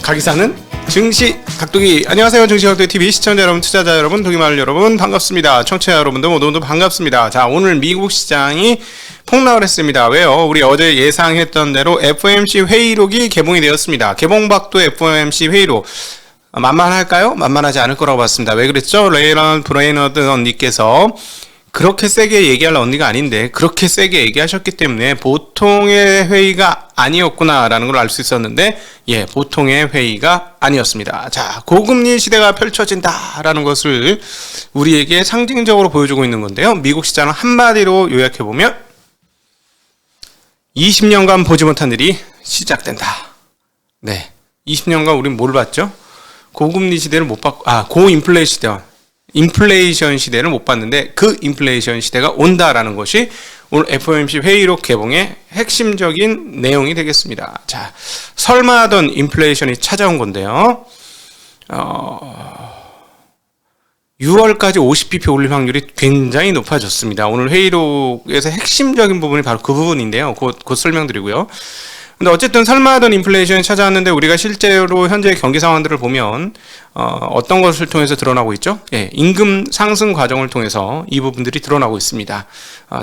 가기사는 증시 각도기. 안녕하세요, 증시 각도기 TV 시청자 여러분, 투자자 여러분, 도기마을 여러분 반갑습니다. 청취자 여러분들 모두 반갑습니다. 자, 오늘 미국 시장이 폭락을 했습니다. 왜요? 우리 어제 예상했던 대로 FOMC 회의록이 개봉이 되었습니다. 개봉박도 FOMC 회의록 만만할까요? 만만하지 않을 거라고 봤습니다. 왜 그랬죠? 레이런 브레이너드 언니께서 그렇게 세게 얘기할 언니가 아닌데 그렇게 세게 얘기하셨기 때문에 보통의 회의가 아니었구나라는 걸 알 수 있었는데, 예, 보통의 회의가 아니었습니다. 자, 고금리 시대가 펼쳐진다라는 것을 우리에게 상징적으로 보여주고 있는 건데요. 미국 시장을 한마디로 요약해보면 20년간 보지 못한 일이 시작된다. 네, 20년간 우린 뭘 봤죠? 고금리 시대를 못 봤고, 고인플레이션 시대, 인플레이션 시대를 못 봤는데 그 인플레이션 시대가 온다라는 것이 오늘 FOMC 회의록 개봉의 핵심적인 내용이 되겠습니다. 자, 설마 하던 인플레이션이 찾아온 건데요. 6월까지 50bp 올릴 확률이 굉장히 높아졌습니다. 오늘 회의록에서 핵심적인 부분이 바로 그 부분인데요. 곧 설명드리고요. 근데 어쨌든 설마 하던 인플레이션이 찾아왔는데 우리가 실제로 현재 경기 상황들을 보면 어떤 것을 통해서 드러나고 있죠? 예, 임금 상승 과정을 통해서 이 부분들이 드러나고 있습니다.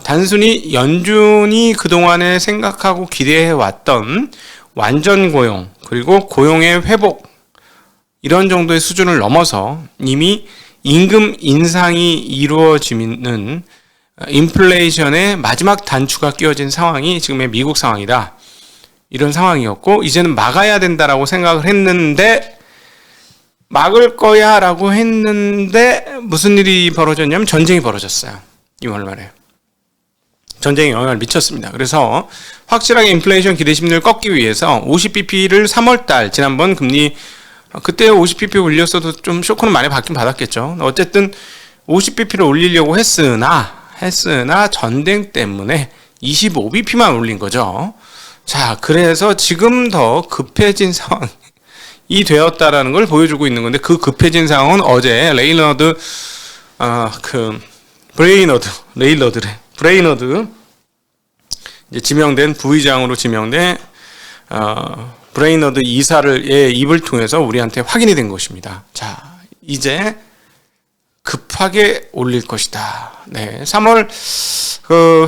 단순히 연준이 그동안에 생각하고 기대해왔던 완전 고용, 그리고 고용의 회복, 이런 정도의 수준을 넘어서 이미 임금 인상이 이루어지는 인플레이션의 마지막 단추가 끼워진 상황이 지금의 미국 상황이다. 이런 상황이었고, 이제는 막아야 된다라고 생각을 했는데, 막을 거야 라고 했는데 무슨 일이 벌어졌냐면 전쟁이 벌어졌어요. 2월 말에 전쟁이 영향을 미쳤습니다. 그래서 확실하게 인플레이션 기대심리를 꺾기 위해서 50bp를 3월달 지난번 금리, 그때 50bp 올렸어도 좀 쇼크는 많이 받긴 받았겠죠. 어쨌든 50bp를 올리려고 했으나 전쟁 때문에 25bp만 올린 거죠. 자, 그래서 지금 더 급해진 상황이 되었다라는 걸 보여주고 있는 건데, 그 급해진 상황은 어제 브레이너드 이제 지명된, 부의장으로 지명된 브레이너드 이사의 입을 통해서 우리한테 확인이 된 것입니다. 자, 이제 급하게 올릴 것이다. 네, 3월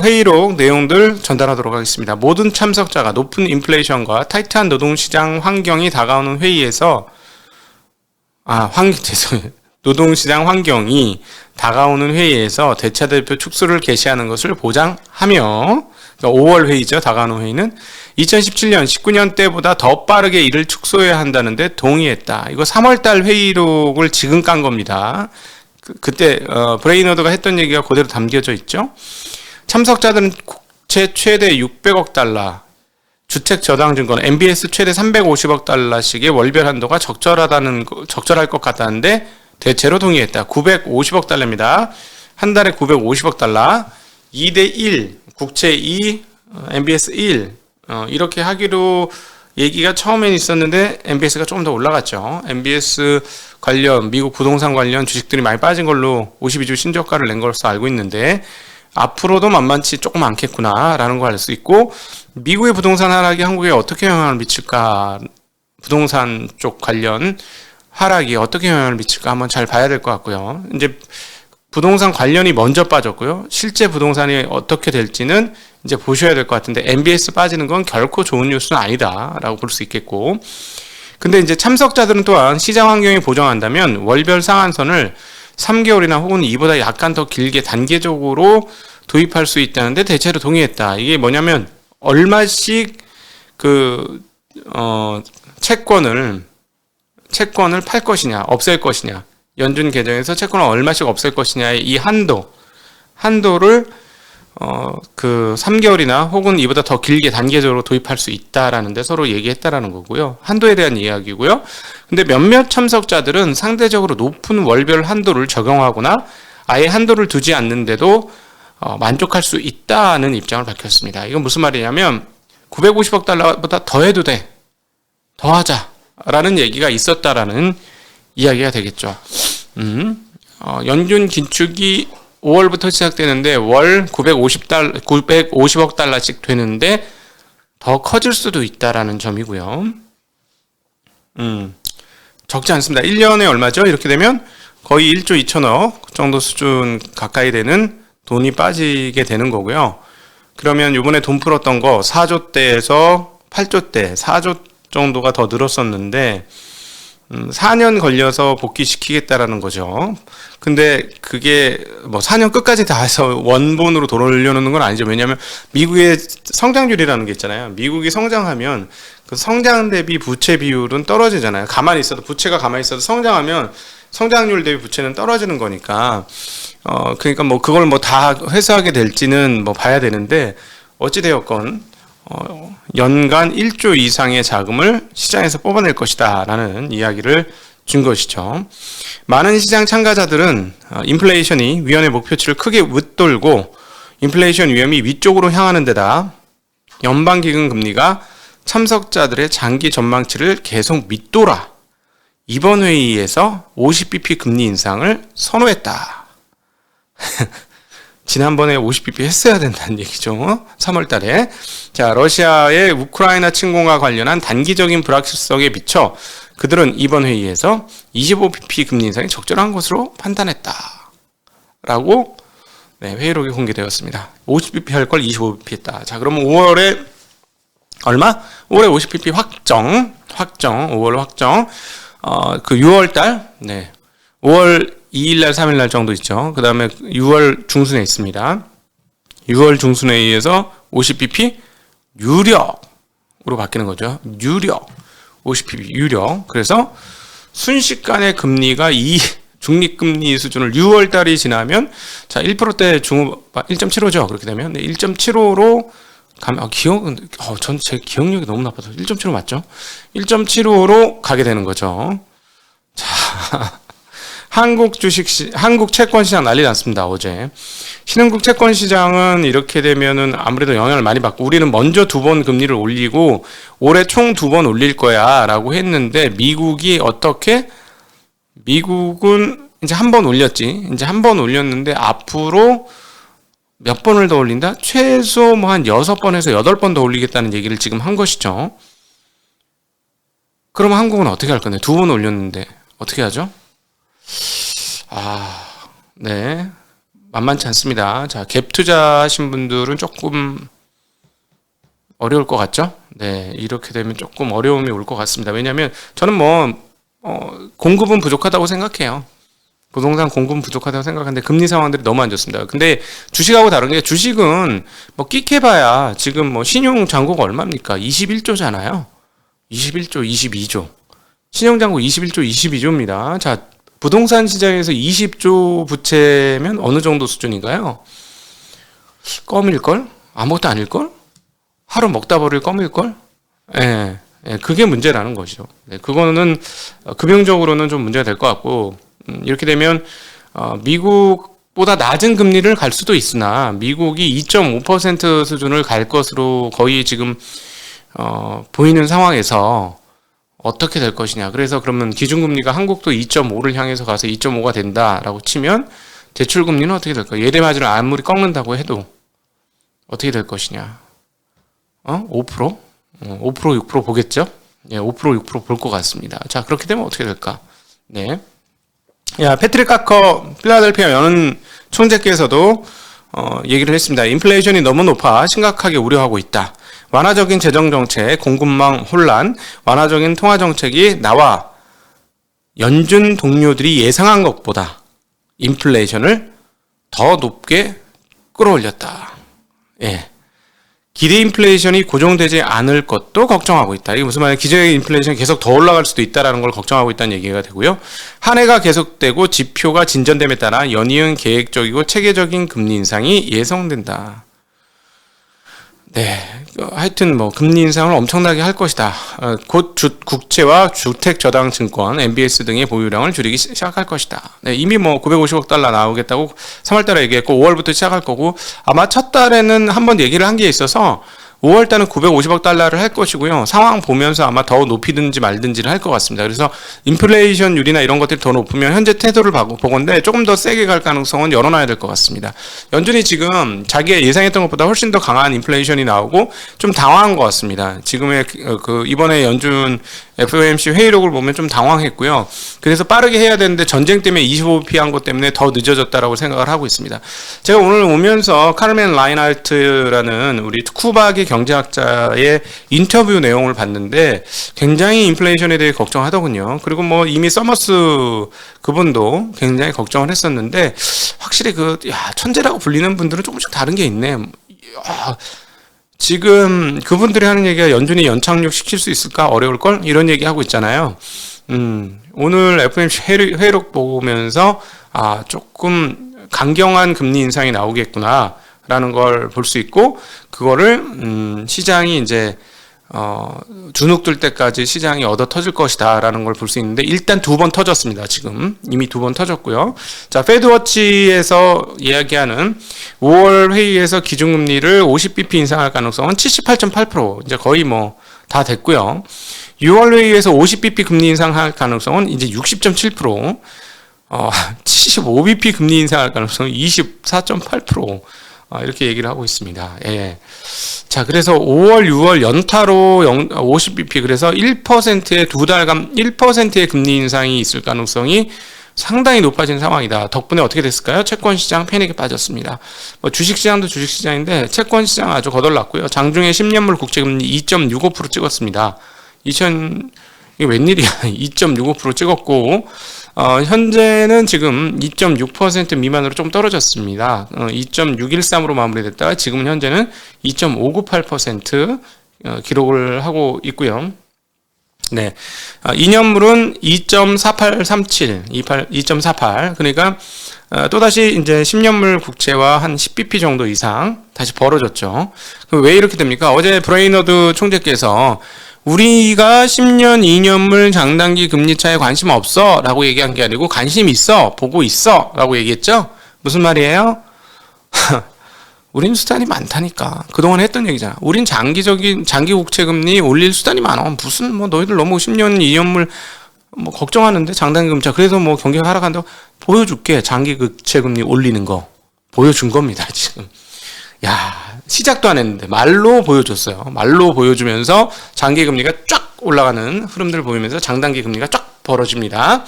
회의록 내용들 전달하도록 하겠습니다. 모든 참석자가 높은 인플레이션과 타이트한 노동시장 환경이 다가오는 회의에서 노동시장 환경이 다가오는 회의에서 대차대표 축소를 개시하는 것을 보장하며, 그러니까 5월 회의죠. 다가오는 회의는 2017년, 19년 때보다 더 빠르게 이를 축소해야 한다는데 동의했다. 이거 3월달 회의록을 지금 깐 겁니다. 그때 브레이너드가 했던 얘기가 그대로 담겨져 있죠. 참석자들은 국채 최대 600억 달러, 주택 저당증권, MBS 최대 350억 달러씩의 월별 한도가 적절할 것 같다는데 대체로 동의했다. 950억 달러입니다. 한 달에 950억 달러, 2대1, 국채 2, MBS 1, 이렇게 하기로 얘기가 처음엔 있었는데 MBS가 조금 더 올라갔죠. MBS 관련, 미국 부동산 관련 주식들이 많이 빠진 걸로 52주 신저가를 낸 것으로 알고 있는데, 앞으로도 만만치 조금 않겠구나 라는 걸 알 수 있고, 미국의 부동산 하락이 한국에 어떻게 영향을 미칠까, 부동산 쪽 관련 하락이 어떻게 영향을 미칠까 한번 잘 봐야 될 것 같고요. 이제 부동산 관련이 먼저 빠졌고요. 실제 부동산이 어떻게 될지는 이제 보셔야 될 것 같은데, MBS 빠지는 건 결코 좋은 뉴스는 아니다라고 볼 수 있겠고, 근데 이제 참석자들은 또한 시장 환경이 보정한다면 월별 상한선을 3개월이나 혹은 이보다 약간 더 길게 단계적으로 도입할 수 있다는데 대체로 동의했다. 이게 뭐냐면 얼마씩 채권을 팔 것이냐, 없앨 것이냐, 연준 계정에서 채권을 얼마씩 없앨 것이냐의 이 한도를 3개월이나 혹은 이보다 더 길게 단계적으로 도입할 수 있다라는데 서로 얘기했다라는 거고요. 한도에 대한 이야기고요. 근데 몇몇 참석자들은 상대적으로 높은 월별 한도를 적용하거나 아예 한도를 두지 않는데도 만족할 수 있다는 입장을 밝혔습니다. 이건 무슨 말이냐면 950억 달러보다 더 해도 돼, 더 하자라는 얘기가 있었다라는 이야기가 되겠죠. 연준 긴축이 5월부터 시작되는데 월 950억 달러씩 되는데 더 커질 수도 있다라는 점이고요. 적지 않습니다. 1년에 얼마죠? 이렇게 되면 거의 1조 2천억 정도 수준 가까이 되는 돈이 빠지게 되는 거고요. 그러면 이번에 돈 풀었던 거 4조대에서 8조대, 4조 정도가 더 늘었었는데 4년 걸려서 복귀시키겠다라는 거죠. 근데 그게 뭐 4년 끝까지 다 해서 원본으로 돌려놓는 건 아니죠. 왜냐하면 미국의 성장률이라는 게 있잖아요. 미국이 성장하면 그 성장 대비 부채 비율은 떨어지잖아요. 가만히 있어도 부채가 가만히 있어도 성장하면 성장률 대비 부채는 떨어지는 거니까 그러니까 뭐 그걸 뭐 다 회수하게 될지는 뭐 봐야 되는데 어찌 되었건 연간 1조 이상의 자금을 시장에서 뽑아낼 것이다 라는 이야기를 준 것이죠. 많은 시장 참가자들은 인플레이션이 위원회 목표치를 크게 웃돌고 인플레이션 위험이 위쪽으로 향하는 데다 연방기금 금리가 참석자들의 장기 전망치를 계속 밑돌아 이번 회의에서 50bp 금리 인상을 선호했다. 지난번에 50bp 했어야 된다는 얘기죠. 3월 달에. 자, 러시아의 우크라이나 침공과 관련한 단기적인 불확실성에 비춰 그들은 이번 회의에서 25bp 금리 인상이 적절한 것으로 판단했다. 라고 회의록이 공개되었습니다. 50bp 할 걸 25bp 했다. 자, 그러면 5월에 얼마? 5월에 50bp 확정. 5월 확정. 그 6월 달, 5월 2일날, 3일날 정도 있죠. 그 다음에 6월 중순에 있습니다. 6월 중순에 의해서 50bp 유력으로 바뀌는 거죠. 유력. 50bp 유력. 그래서 순식간에 금리가 이 중립금리 수준을 6월 달이 지나면 자, 1%대 중후 1.75죠. 그렇게 되면 1.75로 가면 전 제 기억력이 너무 나빠서 1.75 맞죠? 1.75로 가게 되는 거죠. 자, 한국 채권 시장 난리 났습니다. 어제 신흥국 채권 시장은 이렇게 되면은 아무래도 영향을 많이 받고 우리는 먼저 2번 금리를 올리고 올해 총 2번 올릴 거야라고 했는데 미국은 이제 한 번 올렸지. 이제 한 번 올렸는데 앞으로 몇 번을 더 올린다? 최소 뭐 한 6번에서 8번 더 올리겠다는 얘기를 지금 한 것이죠. 그러면 한국은 어떻게 할 건데? 2번 올렸는데 어떻게 하죠? 네. 만만치 않습니다. 자, 갭 투자하신 분들은 조금 어려울 것 같죠? 네. 이렇게 되면 조금 어려움이 올 것 같습니다. 왜냐하면 저는 공급은 부족하다고 생각해요. 부동산 공급은 부족하다고 생각하는데 금리 상황들이 너무 안 좋습니다. 근데 주식하고 다른 게 주식은 뭐 끽해봐야 지금 뭐 신용 잔고가 얼마입니까? 21조잖아요. 21조, 22조. 신용 잔고 21조, 22조입니다. 자, 부동산 시장에서 20조 부채면 어느 정도 수준인가요? 껌일걸? 아무것도 아닐걸? 하루 먹다 버릴 껌일걸? 예, 그게 문제라는 것이죠. 네, 그거는 금융적으로는 좀 문제가 될 것 같고 이렇게 되면 미국보다 낮은 금리를 갈 수도 있으나 미국이 2.5% 수준을 갈 것으로 거의 지금 보이는 상황에서 어떻게 될 것이냐. 그래서 그러면 기준금리가 한국도 2.5를 향해서 가서 2.5가 된다라고 치면 대출금리는 어떻게 될까? 예대마진을 아무리 꺾는다고 해도 어떻게 될 것이냐. 5%? 5%, 6% 보겠죠? 예, 5%, 6% 볼 것 같습니다. 자, 그렇게 되면 어떻게 될까? 네. 패트릭 카커 필라델피아 연은 총재께서도 얘기를 했습니다. 인플레이션이 너무 높아 심각하게 우려하고 있다. 완화적인 재정정책, 공급망 혼란, 완화적인 통화정책이 나와 연준 동료들이 예상한 것보다 인플레이션을 더 높게 끌어올렸다. 예. 기대 인플레이션이 고정되지 않을 것도 걱정하고 있다. 이게 무슨 말이냐? 기대 인플레이션이 계속 더 올라갈 수도 있다는 걸 걱정하고 있다는 얘기가 되고요. 한 해가 계속되고 지표가 진전됨에 따라 연이은 계획적이고 체계적인 금리 인상이 예상된다. 네, 하여튼 금리 인상을 엄청나게 할 것이다. 곧 국채와 주택저당증권, MBS 등의 보유량을 줄이기 시작할 것이다. 네, 이미 950억 달러 나오겠다고 3월 달에 얘기했고 5월부터 시작할 거고 아마 첫 달에는 한번 얘기를 한 게 있어서 5월달은 950억 달러를 할 것이고요. 상황 보면서 아마 더 높이든지 말든지를 할 것 같습니다. 그래서 인플레이션율이나 이런 것들이 더 높으면 현재 태도를 보건데 조금 더 세게 갈 가능성은 열어놔야 될 것 같습니다. 연준이 지금 자기가 예상했던 것보다 훨씬 더 강한 인플레이션이 나오고 좀 당황한 것 같습니다. 지금의 이번에 연준 FOMC 회의록을 보면 좀 당황했고요. 그래서 빠르게 해야 되는데 전쟁 때문에 25bp 한 것 때문에 더 늦어졌다라고 생각을 하고 있습니다. 제가 오늘 오면서 카르멘 라인하르트라는 우리 쿠박의 경제학자의 인터뷰 내용을 봤는데 굉장히 인플레이션에 대해 걱정하더군요. 그리고 뭐 이미 서머스 그분도 굉장히 걱정을 했었는데 확실히 천재라고 불리는 분들은 조금씩 다른 게 있네. 지금 그분들이 하는 얘기가 연준이 연착륙 시킬 수 있을까? 어려울걸? 이런 얘기 하고 있잖아요. 오늘 FOMC 회의록 보면서 조금 강경한 금리 인상이 나오겠구나 라는 걸 볼 수 있고, 그거를 시장이 이제 주눅들 때까지 시장이 얻어 터질 것이다 라는 걸 볼 수 있는데, 일단 2번 터졌습니다. 지금 이미 2번 터졌고요. 자, 페드워치에서 이야기하는 5월 회의에서 기준금리를 50bp 인상할 가능성은 78.8%, 이제 거의 뭐 다 됐고요. 6월 회의에서 50bp 금리 인상할 가능성은 이제 60.7%, 75bp 금리 인상할 가능성은 24.8%, 이렇게 얘기를 하고 있습니다. 예. 자, 그래서 5월, 6월 연타로 50bp, 그래서 1%의 2달간 1%의 금리 인상이 있을 가능성이 상당히 높아진 상황이다. 덕분에 어떻게 됐을까요? 채권시장 패닉에 빠졌습니다. 뭐 주식시장도 주식시장인데 채권시장 아주 거덜났고요. 장중에 10년물 국채금리 2.65% 찍었습니다. 이게 웬일이야. 2.65% 찍었고, 현재는 지금 2.6% 미만으로 좀 떨어졌습니다. 2.613으로 마무리됐다가 지금은 현재는 2.598% 기록을 하고 있고요. 네. 2년물은 2.4837, 2.48. 그러니까, 또다시 이제 10년물 국채와 한 10bp 정도 이상 다시 벌어졌죠. 그럼 왜 이렇게 됩니까? 어제 브레이너드 총재께서 우리가 10년, 2년물 장단기 금리 차에 관심 없어 라고 얘기한 게 아니고 관심 있어, 보고 있어 라고 얘기했죠? 무슨 말이에요? 우린 수단이 많다니까. 그동안 했던 얘기잖아. 우린 장기 국채 금리 올릴 수단이 많아. 무슨 뭐 너희들 너무 10년, 2년물 뭐 걱정하는데 장단기 금리. 그래서 뭐 경기가 하락한다고 보여줄게. 장기 국채 금리 올리는 거. 보여준 겁니다, 지금. 야, 시작도 안 했는데 말로 보여줬어요. 말로 보여주면서 장기 금리가 쫙 올라가는 흐름들을 보이면서 장단기 금리가 쫙 벌어집니다.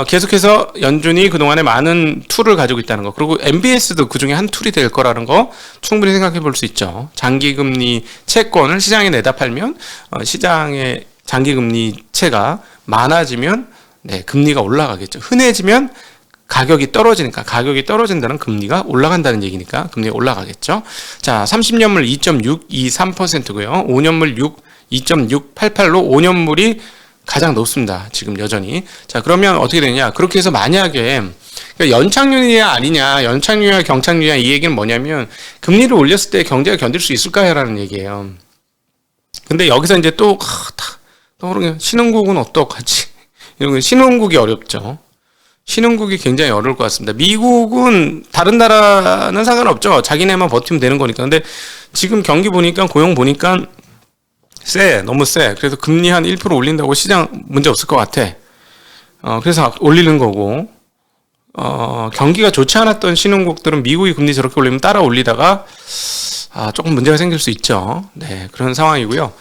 계속해서 연준이 그동안에 많은 툴을 가지고 있다는 거, 그리고 MBS도 그 중에 한 툴이 될 거라는 거 충분히 생각해 볼 수 있죠. 장기금리 채권을 시장에 내다 팔면 시장의 장기금리 채가 많아지면 금리가 올라가겠죠. 흔해지면 가격이 떨어지니까, 가격이 떨어진다는 금리가 올라간다는 얘기니까 금리가 올라가겠죠. 자, 30년물 2.623%고요. 5년물 2.688로 5년물이 가장 높습니다. 지금 여전히. 자, 그러면 어떻게 되냐? 그렇게 해서 만약에 연착륙이냐 아니냐, 연착륙이냐 경착륙이냐, 이 얘기는 뭐냐면 금리를 올렸을 때 경제가 견딜 수 있을까요? 라는 얘기예요. 근데 여기서 이제 또 떠오르는 신흥국은 어떡하지? 이런 거, 신흥국이 어렵죠. 신흥국이 굉장히 어려울 것 같습니다. 미국은 다른 나라는 상관없죠. 자기네만 버티면 되는 거니까. 근데 지금 경기 보니까, 고용 보니까 너무 세. 그래서 금리 한 1% 올린다고 시장 문제 없을 것 같아. 그래서 올리는 거고, 경기가 좋지 않았던 신흥국들은 미국이 금리 저렇게 올리면 따라 올리다가, 조금 문제가 생길 수 있죠. 네, 그런 상황이고요.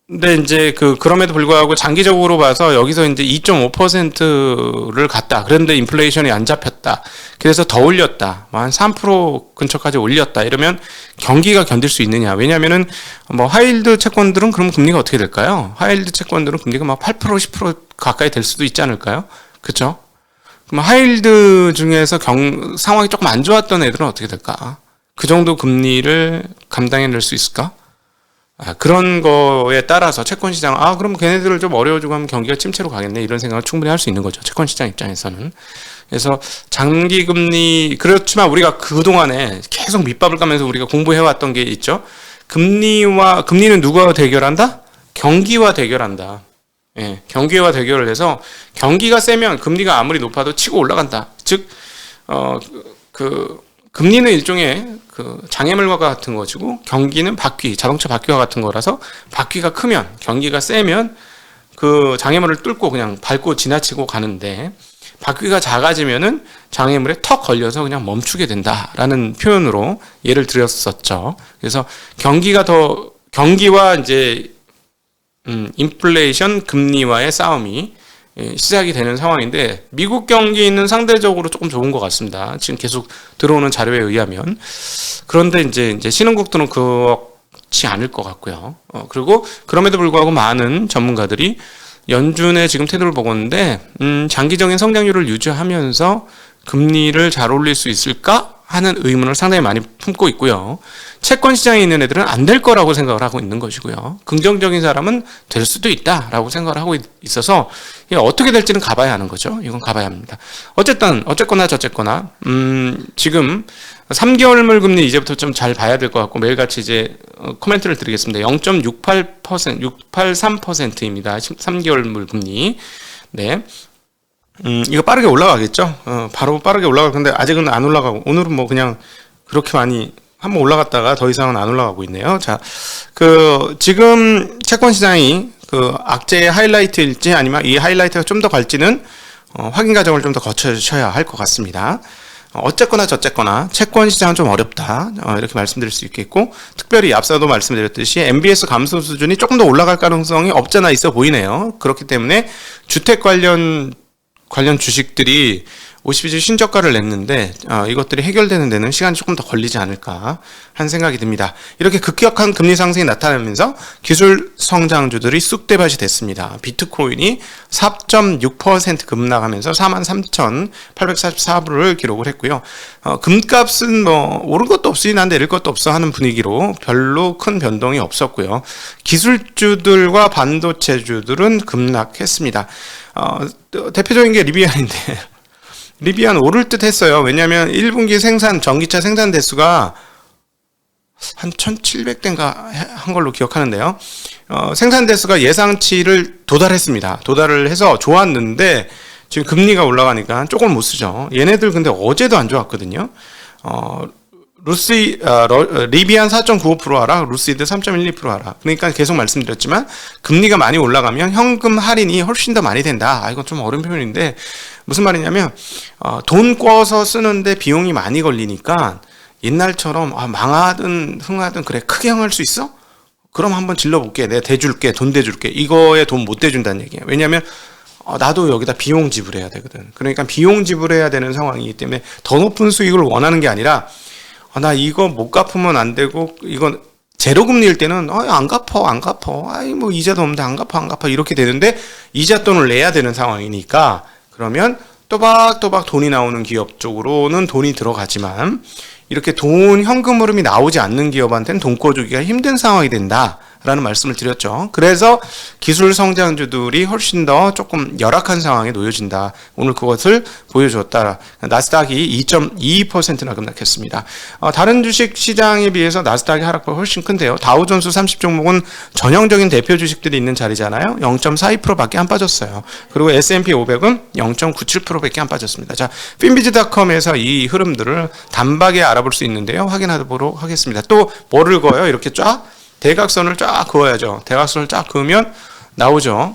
근데 이제 그럼에도 불구하고 장기적으로 봐서 여기서 이제 2.5%를 갔다. 그런데 인플레이션이 안 잡혔다. 그래서 더 올렸다. 한 3% 근처까지 올렸다. 이러면 경기가 견딜 수 있느냐. 왜냐면은 뭐 하이힐드 채권들은 그럼 금리가 어떻게 될까요? 하이힐드 채권들은 금리가 막 8%, 10% 가까이 될 수도 있지 않을까요? 그쵸? 그럼 하이힐드 중에서 상황이 조금 안 좋았던 애들은 어떻게 될까? 그 정도 금리를 감당해낼 수 있을까? 그런 거에 따라서 채권시장, 그럼 걔네들을 좀 어려워지고 하면 경기가 침체로 가겠네. 이런 생각을 충분히 할 수 있는 거죠. 채권시장 입장에서는. 그래서 장기금리, 그렇지만 우리가 그동안에 계속 밑밥을 까면서 우리가 공부해왔던 게 있죠. 금리는 누가 대결한다? 경기와 대결한다. 예, 경기와 대결을 해서 경기가 세면 금리가 아무리 높아도 치고 올라간다. 즉, 금리는 일종의 그 장애물과 같은 것이고 경기는 바퀴, 자동차 바퀴와 같은 거라서 바퀴가 크면 경기가 세면 그 장애물을 뚫고 그냥 밟고 지나치고 가는데 바퀴가 작아지면은 장애물에 턱 걸려서 그냥 멈추게 된다라는 표현으로 예를 들었었죠. 그래서 경기와 이제 인플레이션 금리와의 싸움이 시작이 되는 상황인데 미국 경기는 상대적으로 조금 좋은 것 같습니다. 지금 계속 들어오는 자료에 의하면. 그런데 이제 신흥국들은 그렇지 않을 것 같고요. 그리고 그럼에도 불구하고 많은 전문가들이 연준의 지금 태도를 보고 있는데 장기적인 성장률을 유지하면서 금리를 잘 올릴 수 있을까 하는 의문을 상당히 많이 품고 있고요. 채권 시장에 있는 애들은 안 될 거라고 생각을 하고 있는 것이고요. 긍정적인 사람은 될 수도 있다라고 생각을 하고 있어서 이게 어떻게 될지는 가봐야 하는 거죠. 이건 가봐야 합니다. 어쨌거나 저쨌거나 지금 3개월물 금리 이제부터 좀 잘 봐야 될 것 같고 매일같이 이제 코멘트를 드리겠습니다. 0.63%입니다. 3개월물 금리. 네. 이거 빠르게 올라가겠죠? 바로 빠르게 올라갈 건데 아직은 안 올라가고 오늘은 뭐 그냥 그렇게 많이 한번 올라갔다가 더 이상은 안 올라가고 있네요. 자, 지금 채권 시장이 악재의 하이라이트일지 아니면 이 하이라이트가 좀 더 갈지는 확인 과정을 좀 더 거쳐셔야 할 것 같습니다. 어쨌거나 저쨌거나 채권 시장은 좀 어렵다. 이렇게 말씀드릴 수 있겠고 특별히 앞서도 말씀드렸듯이 MBS 감소 수준이 조금 더 올라갈 가능성이 없잖아 있어 보이네요. 그렇기 때문에 주택 관련 주식들이 52주 신저가를 냈는데 이것들이 해결되는 데는 시간이 조금 더 걸리지 않을까 하는 생각이 듭니다. 이렇게 급격한 금리 상승이 나타나면서 기술 성장주들이 쑥대밭이 됐습니다. 비트코인이 4.6% 급락하면서 43,844불을 기록을 했고요. 금값은 뭐 오른 것도 없으니 난 내릴 것도 없어 하는 분위기로 별로 큰 변동이 없었고요. 기술주들과 반도체주들은 급락했습니다. 대표적인 게 리비안인데 리비안 오를 듯 했어요. 왜냐하면 1분기 전기차 생산 대수가 한 1700대인가 한 걸로 기억하는데요. 생산 대수가 예상치를 도달했습니다. 도달을 해서 좋았는데 지금 금리가 올라가니까 조금 못 쓰죠. 얘네들 근데 어제도 안 좋았거든요. 리비안 4.95% 하락, 루시드 3.12% 하락. 그러니까 계속 말씀드렸지만 금리가 많이 올라가면 현금 할인이 훨씬 더 많이 된다. 이건 좀 어려운 표현인데 무슨 말이냐면 돈 꿔서 쓰는데 비용이 많이 걸리니까 옛날처럼 망하든 흥하든 그래 크게 흥할 수 있어? 그럼 한번 질러볼게. 내가 대줄게. 돈 대줄게. 이거에 돈 못 대준다는 얘기예요. 왜냐하면 나도 여기다 비용 지불해야 되거든. 그러니까 비용 지불해야 되는 상황이기 때문에 더 높은 수익을 원하는 게 아니라 나 이거 못 갚으면 안 되고 이건 제로 금리일 때는 안 갚아 뭐 이자도 없는데 안 갚아 이렇게 되는데 이자 돈을 내야 되는 상황이니까 그러면 또박또박 돈이 나오는 기업 쪽으로는 돈이 들어가지만 이렇게 현금 흐름이 나오지 않는 기업한테는 돈 꿔주기가 힘든 상황이 된다 라는 말씀을 드렸죠. 그래서 기술 성장주들이 훨씬 더 조금 열악한 상황에 놓여진다. 오늘 그것을 보여줬다. 나스닥이 2.22%나 급락했습니다. 다른 주식 시장에 비해서 나스닥의 하락폭이 훨씬 큰데요. 다우존스 30종목은 전형적인 대표 주식들이 있는 자리잖아요. 0.42%밖에 안 빠졌어요. 그리고 S&P 500은 0.97%밖에 안 빠졌습니다. 자, finbiz.com에서 이 흐름들을 단박에 알아볼 수 있는데요. 확인하도록 하겠습니다. 또 뭐를 그어요? 이렇게 쫙 대각선을 쫙 그어야죠. 대각선을 쫙 그으면 나오죠.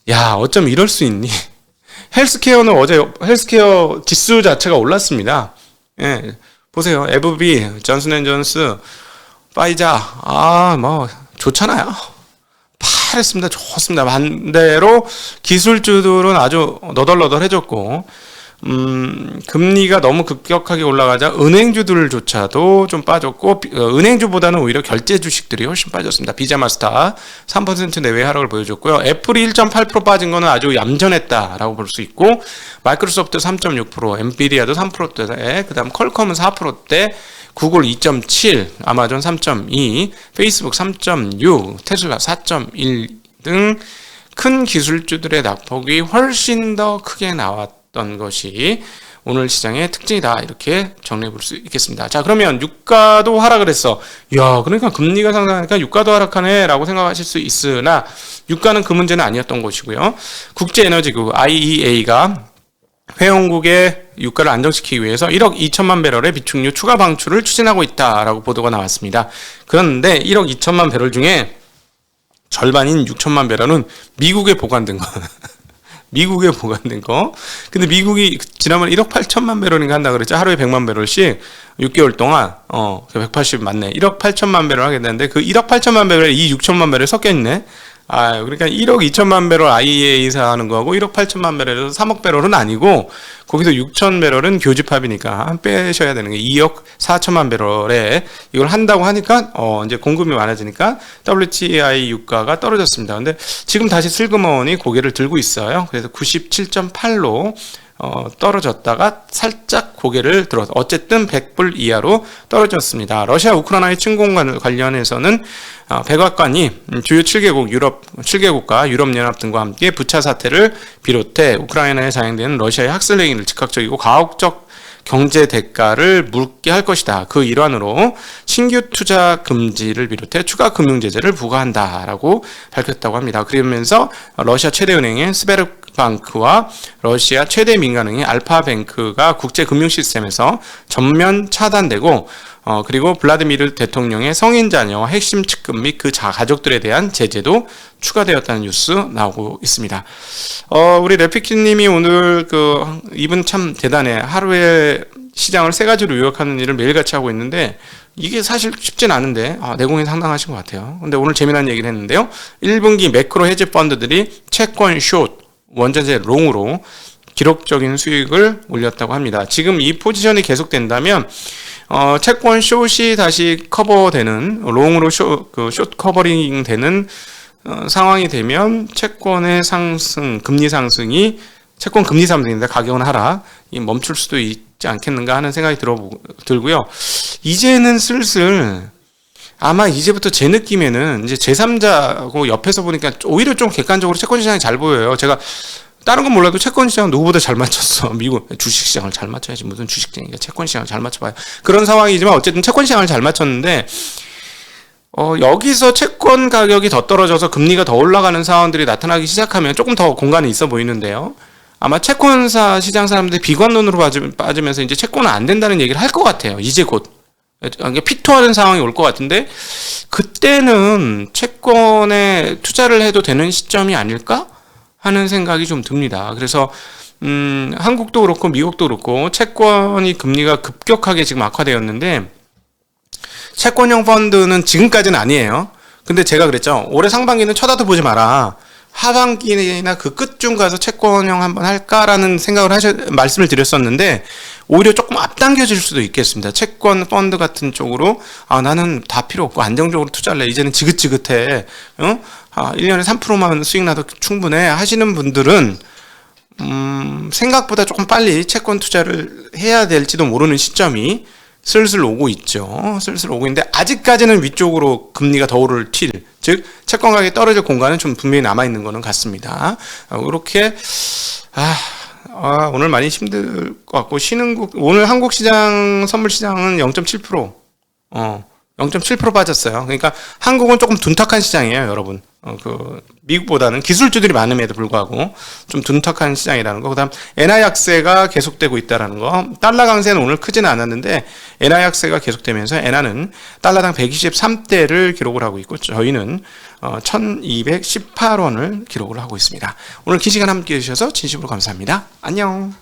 야, 어쩜 이럴 수 있니? 헬스케어는 어제 헬스케어 지수 자체가 올랐습니다. 예, 보세요. FB, 존슨앤존스, 파이자, 뭐 좋잖아요. 파랬습니다. 좋습니다. 반대로 기술주들은 아주 너덜너덜해졌고 금리가 너무 급격하게 올라가자 은행주들조차도 좀 빠졌고 은행주보다는 오히려 결제 주식들이 훨씬 빠졌습니다. 비자마스터 3% 내외 하락을 보여줬고요. 애플이 1.8% 빠진 거는 아주 얌전했다라고 볼 수 있고 마이크로소프트 3.6%, 엔비디아도 3%대, 그다음 퀄컴은 4%대, 구글 2.7, 아마존 3.2, 페이스북 3.6, 테슬라 4.1 등 큰 기술주들의 낙폭이 훨씬 더 크게 나왔던 것이 오늘 시장의 특징이다. 이렇게 정리해 볼 수 있겠습니다. 자, 그러면 유가도 하락을 했어. 야, 그러니까 금리가 상승하니까 유가도 하락하네 라고 생각하실 수 있으나 유가는 그 문제는 아니었던 것이고요. 국제에너지국 IEA가 회원국의 유가를 안정시키기 위해서 1억 2천만 배럴의 비축유 추가 방출을 추진하고 있다라고 보도가 나왔습니다. 그런데 1억 2천만 배럴 중에 절반인 6천만 배럴은 미국에 보관된 거. 미국에 보관된 거. 근데 미국이 지난번에 1억 8천만 배럴인가 한다 그랬죠. 하루에 100만 배럴씩 6개월 동안 180 맞네. 1억 8천만 배럴 하게 되는데 그 1억 8천만 배럴에 이 6천만 배럴이 섞여 있네. 그러니까 1억 2천만 배럴 IEA 하는 거하고 1억 8천만 배럴에서 3억 배럴은 아니고 거기서 6천 배럴은 교집합이니까 빼셔야 되는 게 2억 4천만 배럴에 이걸 한다고 하니까 이제 공급이 많아지니까 WTI 유가가 떨어졌습니다. 근데 지금 다시 슬그머니 고개를 들고 있어요. 그래서 97.8로 떨어졌다가 살짝 고개를 들어서 어쨌든 100불 이하로 떨어졌습니다. 러시아 우크라이나의 침공 관련해서는 백악관이 주요 7개국 유럽 7개국과 유럽연합 등과 함께 부차 사태를 비롯해 우크라이나에 자행되는 러시아의 학살 행위를 즉각적이고 가혹적 경제 대가를 물게 할 것이다. 그 일환으로 신규 투자 금지를 비롯해 추가 금융 제재를 부과한다라고 밝혔다고 합니다. 그러면서 러시아 최대 은행인 스베르방크와 러시아 최대 민간은행인 알파뱅크가 국제 금융 시스템에서 전면 차단되고 그리고 블라디미르 대통령의 성인 자녀와 핵심 측근 및 그 가족들에 대한 제재도 추가되었다는 뉴스 나오고 있습니다. 우리 레피키님이 오늘 이분 참 대단해. 하루에 시장을 3가지로 요약하는 일을 매일같이 하고 있는데 이게 사실 쉽진 않은데 내공이 상당하신 것 같아요. 근데 오늘 재미난 얘기를 했는데요. 1분기 매크로 헤지 펀드들이 채권 숏, 원전세 롱으로 기록적인 수익을 올렸다고 합니다. 지금 이 포지션이 계속된다면 채권 숏이 다시 커버되는 롱으로 숏 커버링 되는 상황이 되면 채권의 상승, 금리 상승이 채권 금리 상승인데 가격은 하락 멈출 수도 있지 않겠는가 하는 생각이 들고요. 이제는 슬슬 아마 이제부터 제 느낌에는 이제 제3자고 옆에서 보니까 오히려 좀 객관적으로 채권 시장이 잘 보여요. 제가 다른 건 몰라도 채권 시장 누구보다 잘 맞췄어. 미국 주식 시장을 잘 맞춰야지 무슨 주식 시장이니까 채권 시장을 잘 맞춰봐요. 그런 상황이지만 어쨌든 채권 시장을 잘 맞췄는데 여기서 채권 가격이 더 떨어져서 금리가 더 올라가는 상황들이 나타나기 시작하면 조금 더 공간이 있어 보이는데요. 아마 채권사 시장 사람들이 비관론으로 빠지면서 이제 채권은 안 된다는 얘기를 할 것 같아요. 이제 곧 피토하는 상황이 올 것 같은데 그때는 채권에 투자를 해도 되는 시점이 아닐까 하는 생각이 좀 듭니다. 그래서 한국도 그렇고 미국도 그렇고 채권이 금리가 급격하게 지금 악화되었는데 채권형 펀드는 지금까지는 아니에요. 근데 제가 그랬죠. 올해 상반기는 쳐다도 보지 마라. 하반기나 그 끝쯤 가서 채권형 한번 할까라는 생각을 말씀을 드렸었는데 오히려 조금 앞당겨질 수도 있겠습니다. 채권 펀드 같은 쪽으로 나는 다 필요 없고 안정적으로 투자할래. 이제는 지긋지긋해. 1년에 3%만 수익 나도 충분해 하시는 분들은 생각보다 조금 빨리 채권 투자를 해야 될지도 모르는 시점이 슬슬 오고 있죠. 슬슬 오고 있는데 아직까지는 위쪽으로 금리가 더 오를 즉 채권 가격이 떨어질 공간은 좀 분명히 남아있는 거는 같습니다. 이렇게 오늘 많이 힘들 것 같고 오늘 한국 시장 선물 시장은 0.7% 0.7% 빠졌어요. 그러니까 한국은 조금 둔탁한 시장이에요, 여러분. 미국보다는 기술주들이 많음에도 불구하고 좀 둔탁한 시장이라는 거. 그다음 엔화 약세가 계속되고 있다라는 거. 달러 강세는 오늘 크지는 않았는데 엔화 약세가 계속되면서 엔화는 달러당 123대를 기록을 하고 있고 저희는 1218원을 기록을 하고 있습니다. 오늘 긴 시간 함께 해주셔서 진심으로 감사합니다. 안녕.